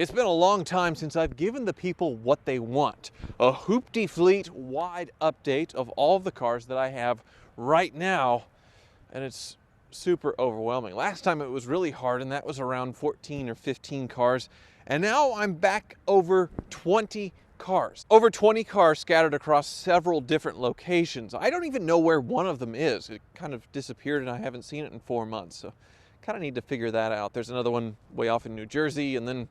It's been a long time since I've given the people what they want. A hoopty fleet wide update of all of the cars that I have right now, and it's super overwhelming. Last time it was really hard, and that was around 14 or 15 cars, and now I'm back over 20 cars. Over 20 cars scattered across several different locations. I don't even know where one of them is. It kind of disappeared, and I haven't seen it in 4 months, so kind of need to figure that out. There's another one way off in New Jersey, and then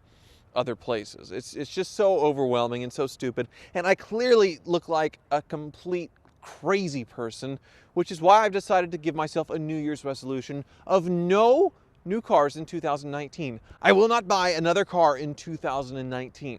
other places. It's just so overwhelming and so stupid, and I clearly look like a complete crazy person, which is why I've decided to give myself a New Year's resolution of no new cars in 2019. I will not buy another car in 2019.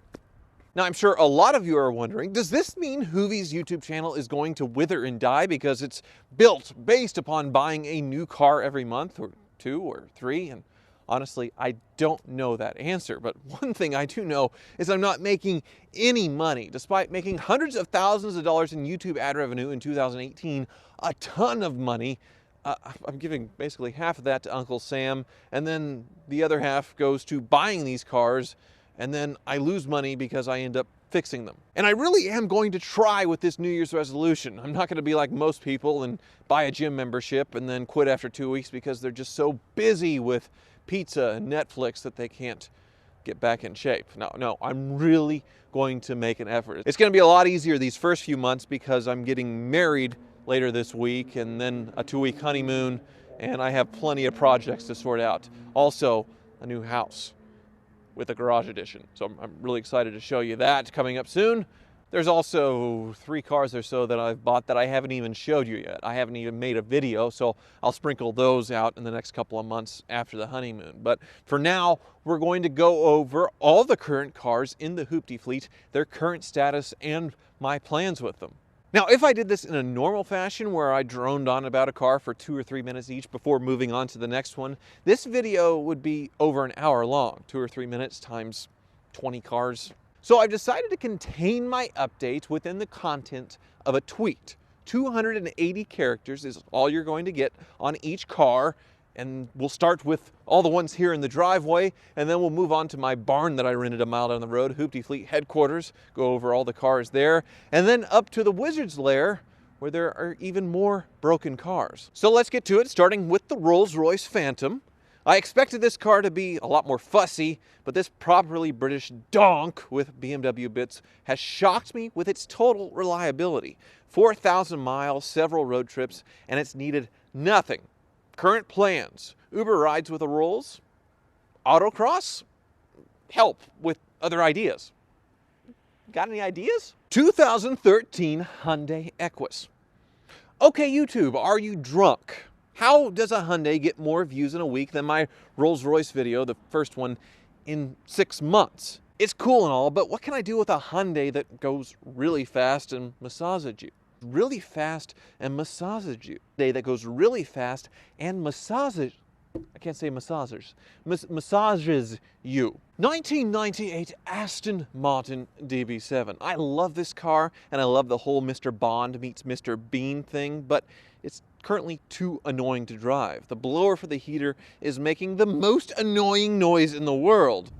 Now, I'm sure a lot of you are wondering, does this mean Hoovies' YouTube channel is going to wither and die because it's built based upon buying a new car every month, or 2 or 3? And honestly, I don't know that answer, but one thing I do know is I'm not making any money. Despite making hundreds of thousands of dollars in YouTube ad revenue in 2018, a ton of money, I'm giving basically half of that to Uncle Sam, and then the other half goes to buying these cars, and then I lose money because I end up fixing them. And I really am going to try with this New Year's resolution. I'm not going to be like most people and buy a gym membership and then quit after 2 weeks because they're just so busy with pizza and Netflix that they can't get back in shape. No, I'm really going to make an effort. It's going to be a lot easier these first few months because I'm getting married later this week and then a 2-week honeymoon, and I have plenty of projects to sort out. Also, a new house with a garage edition. So I'm really excited to show you that coming up soon. There's also 3 cars or so that I've bought that I haven't even showed you yet. I haven't even made a video, so I'll sprinkle those out in the next couple of months after the honeymoon. But for now, we're going to go over all the current cars in the Hoopty fleet, their current status, and my plans with them. Now, if I did this in a normal fashion where I droned on about a car for 2 or 3 minutes each before moving on to the next one, this video would be over an hour long, 2 or 3 minutes times 20 cars. So I've decided to contain my update within the content of a tweet. 280 characters is all you're going to get on each car, and we'll start with all the ones here in the driveway, and then we'll move on to my barn that I rented a mile down the road, Hoopty Fleet headquarters, go over all the cars there, and then up to the Wizard's Lair, where there are even more broken cars. So let's get to it, starting with the Rolls-Royce Phantom. I expected this car to be a lot more fussy, but this properly British donk with BMW bits has shocked me with its total reliability. 4,000 miles, several road trips, and it's needed nothing. Current plans: Uber rides with a Rolls, autocross, help with other ideas. Got any ideas? 2013 Hyundai Equus. Okay, YouTube, are you drunk? How does a Hyundai get more views in a week than my Rolls-Royce video, the first one, in 6 months? It's cool and all, but what can I do with a Hyundai that goes really fast and massages you? Really fast and massages you. Hyundai that goes really fast and massages, I can't say massages, massages you. 1998 Aston Martin Db7. I love this car, and I love the whole Mr. Bond meets Mr. Bean thing, but it's currently too annoying to drive. The blower for the heater is making the most annoying noise in the world.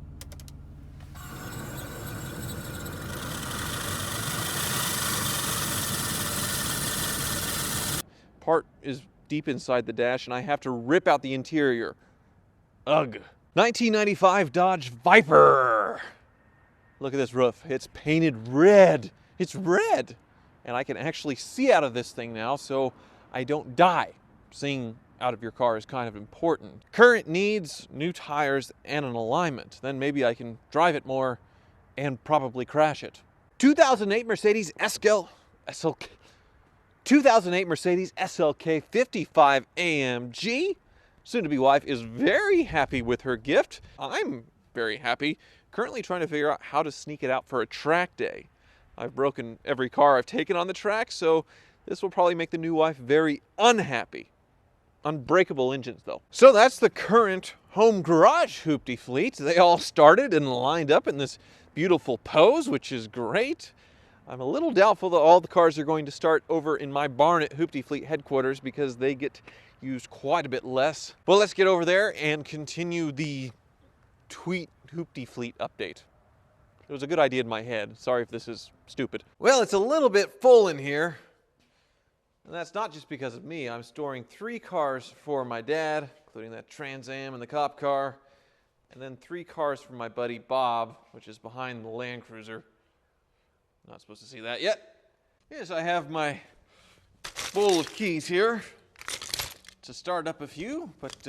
Part is deep inside the dash, and I have to rip out the interior. Ugh. 1995 Dodge Viper. Look at this roof. It's painted red. It's red. And I can actually see out of this thing now, so I don't die. Seeing out of your car is kind of important. Current needs: new tires and an alignment. Then maybe I can drive it more and probably crash it. 2008 Mercedes Slk55 Amg. Soon-to-be wife is very happy with her gift. I'm very happy. Currently trying to figure out how to sneak it out for a track day. I've broken every car I've taken on the track, so this will probably make the new wife very unhappy. Unbreakable engines, though. So that's the current home garage Hoopty fleet. They all started and lined up in this beautiful pose, which is great. I'm a little doubtful that all the cars are going to start over in my barn at Hoopty Fleet headquarters because they get used quite a bit less. Well, let's get over there and continue the tweet Hoopty Fleet update. It was a good idea in my head. Sorry if this is stupid. Well, it's a little bit full in here. And that's not just because of me. I'm storing 3 cars for my dad, including that Trans Am and the cop car, and then 3 cars for my buddy Bob, which is behind the Land Cruiser. Not supposed to see that yet. Yes, I have my bowl of keys here to start up a few, but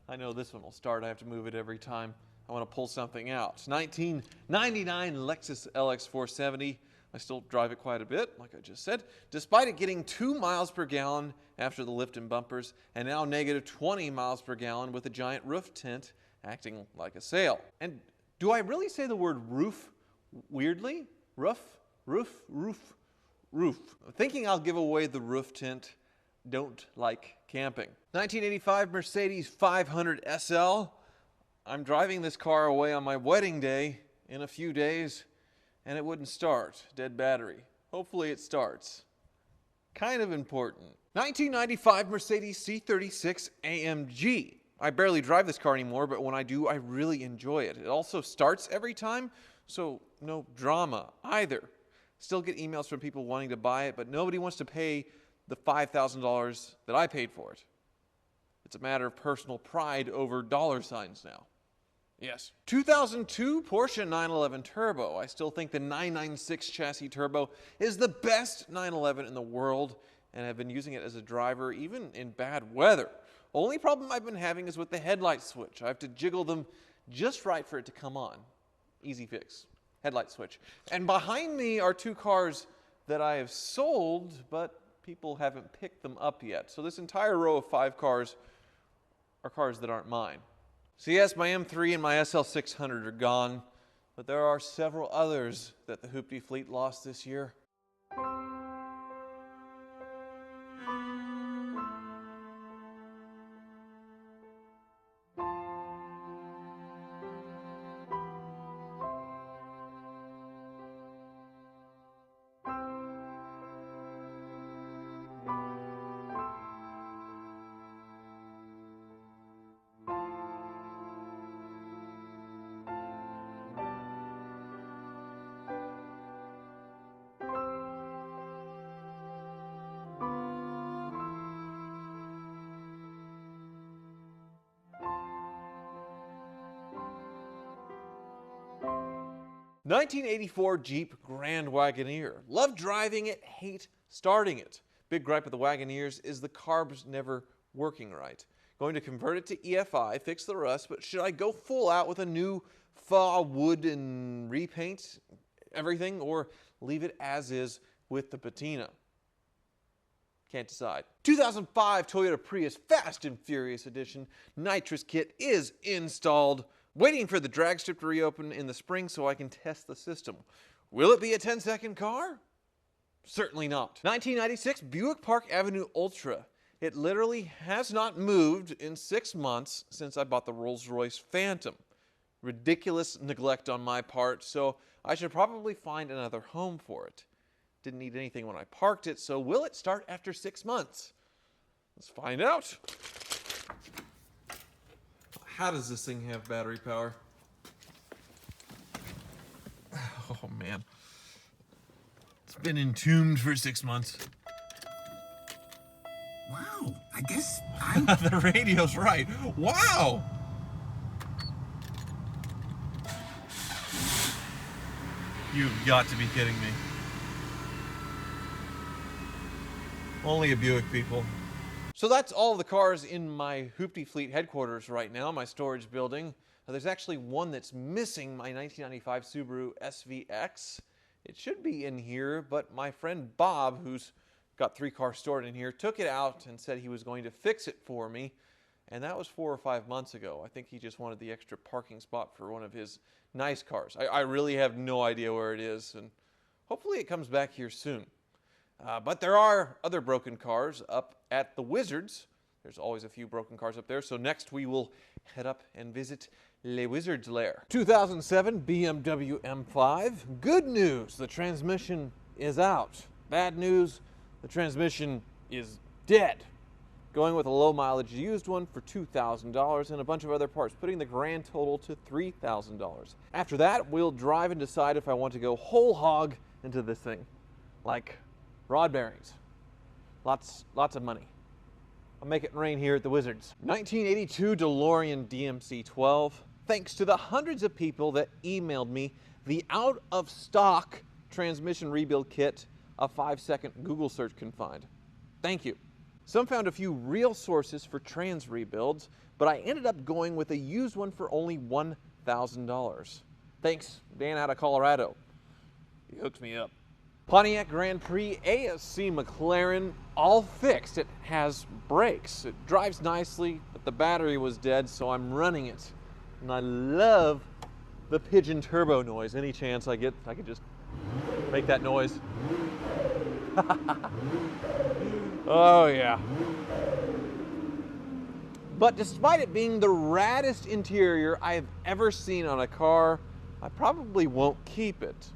I know this one will start. I have to move it every time I want to pull something out. 1999 Lexus Lx 470. I still drive it quite a bit, like I just said, despite it getting 2 miles per gallon after the lift and bumpers, and now negative 20 miles per gallon with a giant roof tint acting like a sail. And do I really say the word roof weirdly? Roof? Thinking I'll give away the roof tint, don't like camping. 1985 Mercedes 500 SL. I'm driving this car away on my wedding day in a few days, and it wouldn't start. Dead battery. Hopefully it starts. Kind of important. 1995 Mercedes C36 AMG. I barely drive this car anymore, but when I do, I really enjoy it. It also starts every time, so no drama either. Still get emails from people wanting to buy it, but nobody wants to pay the $5,000 that I paid for it. It's a matter of personal pride over dollar signs now. Yes. 2002 Porsche 911 Turbo. I still think the 996 chassis turbo is the best 911 in the world, and I've been using it as a driver even in bad weather. Only problem I've been having is with the headlight switch. I have to jiggle them just right for it to come on. Easy fix. Headlight switch. And behind me are 2 cars that I have sold, but people haven't picked them up yet. So this entire row of 5 cars are cars that aren't mine. So yes, my M3 and my SL600 are gone, but there are several others that the Hoopty Fleet lost this year. '84 Jeep Grand Wagoneer. Love driving it, hate starting it. Big gripe with the Wagoneers is the carb's never working right. Going to convert it to EFI, fix the rust, but should I go full out with a new faux wood and repaint everything, or leave it as is with the patina? Can't decide. 2005 Toyota Prius Fast and Furious Edition nitrous kit is installed. Waiting for the drag strip to reopen in the spring so I can test the system. Will it be a 10-second car? Certainly not. 1996 Buick Park Avenue Ultra. It literally has not moved in 6 months since I bought the Rolls-Royce Phantom. Ridiculous neglect on my part, so I should probably find another home for it. Didn't need anything when I parked it, so will it start after 6 months? Let's find out. How does this thing have battery power? Oh man. It's been entombed for 6 months. Wow, I guess The radio's right. Wow! You've got to be kidding me. Only a Buick, people. So that's all the cars in my Hoopty Fleet headquarters right now, my storage building. Now, there's actually one that's missing, my 1995 Subaru SVX. It should be in here, but my friend Bob, who's got 3 cars stored in here, took it out and said he was going to fix it for me. And that was 4 or 5 months ago. I think he just wanted the extra parking spot for one of his nice cars. I really have no idea where it is, and hopefully it comes back here soon. But there are other broken cars up at the Wizards. There's always a few broken cars up there. So next we will head up and visit Le Wizard's Lair. 2007 BMW M5. Good news, the transmission is out. Bad news, the transmission is dead. going with a low mileage used one for $2,000 and a bunch of other parts, putting the grand total to $3,000. After that, we'll drive and decide if I want to go whole hog into this thing, like rod bearings. Lots of money. I'll make it rain here at the Wizards. 1982 DeLorean DMC-12. Thanks to the hundreds of people that emailed me the out-of-stock transmission rebuild kit a 5-second Google search can find. Thank you. Some found a few real sources for trans rebuilds, but I ended up going with a used one for only $1,000. Thanks, Dan out of Colorado. He hooked me up. Pontiac Grand Prix ASC McLaren, all fixed. It has brakes. It drives nicely, but the battery was dead, so I'm running it. And I love the pigeon turbo noise. Any chance I get, I could just make that noise. Oh yeah. But despite it being the raddest interior I've ever seen on a car, I probably won't keep it.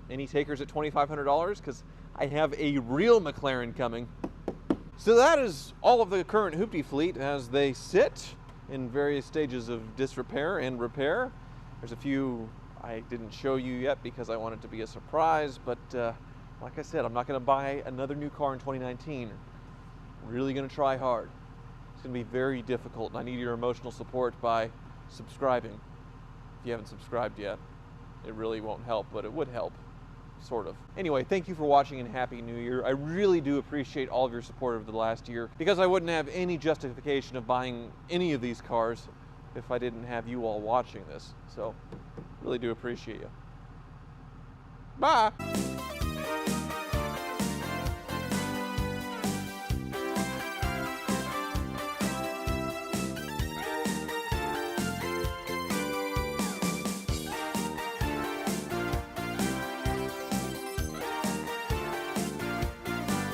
Any takers at $2,500? Because I have a real McLaren coming. So that is all of the current Hoopty fleet as they sit in various stages of disrepair and repair. There's a few I didn't show you yet because I want it to be a surprise, but like I said, I'm not going to buy another new car in 2019. I'm really going to try hard. It's going to be very difficult, and I need your emotional support by subscribing. If you haven't subscribed yet, it really won't help, but it would help. Sort of. Anyway, thank you for watching and Happy New Year. I really do appreciate all of your support over the last year because I wouldn't have any justification of buying any of these cars if I didn't have you all watching this. So, really do appreciate you. Bye!